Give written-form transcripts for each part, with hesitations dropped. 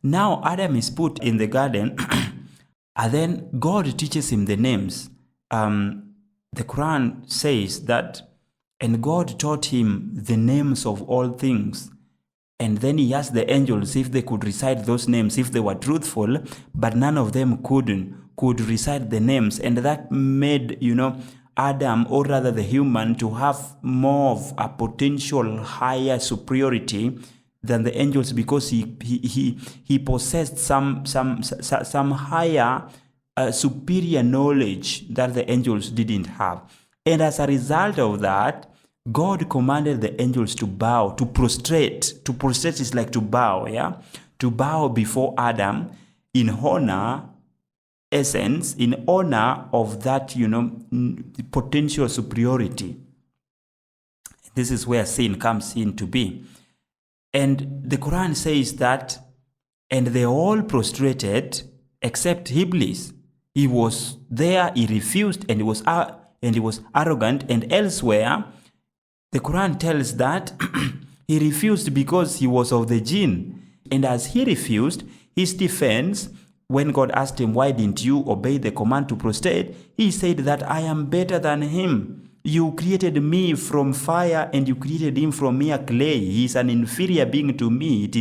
Now Adam is put in the garden, and then God teaches him the names. The Quran says that, and God taught him the names of all things. And then he asked the angels if they could recite those names, if they were truthful, but none of them could recite the names. And that made, Adam, or rather the human, to have more of a potential higher superiority than the angels, because he possessed some higher superior knowledge that the angels didn't have. And as a result of that, God commanded the angels to bow, to prostrate. To prostrate is like to bow, yeah? To bow before Adam in honor, essence, in honor of that, potential superiority. This is where sin comes in to be. And the Quran says that, and they all prostrated except Iblis. He was there, he refused, and he was arrogant. And elsewhere, the Quran tells that he refused because he was of the jinn. And as he refused, his defense, when God asked him, why didn't you obey the command to prostrate? He said that I am better than him. You created me from fire and you created him from mere clay. He is an inferior being to me. It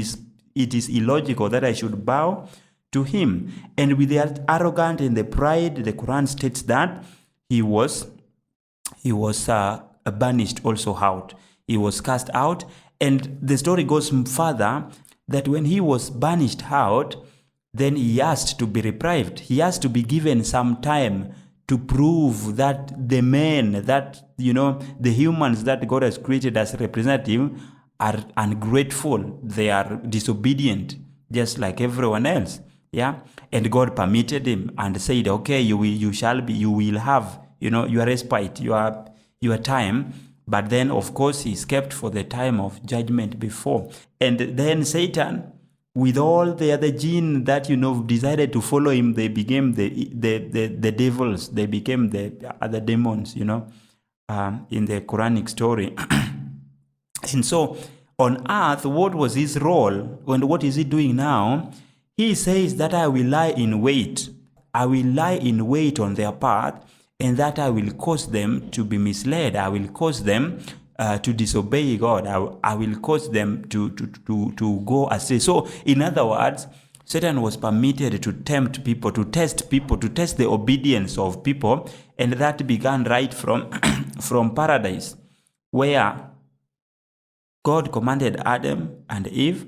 is illogical that I should bow to him. And with that arrogance and the pride, the Quran states that he was banished also out. He was cast out. And the story goes further that when he was banished out, then he asked to be reprieved. He asked to be given some time to prove that the men, that, the humans that God has created as representative are ungrateful. They are disobedient, just like everyone else. Yeah. And God permitted him and said, okay, you will have, your respite, your time. But then, of course, he's kept for the time of judgment before. And then Satan, with all the other jinn that, decided to follow him, they became the devils. They became the other demons, in the Quranic story. And so on earth, what was his role? And what is he doing now? He says that I will lie in wait. I will lie in wait on their path, and that I will cause them to be misled. I will cause them to disobey God. I will cause them to go astray. So, in other words, Satan was permitted to tempt people, to test the obedience of people, and that began right from paradise, where God commanded Adam and Eve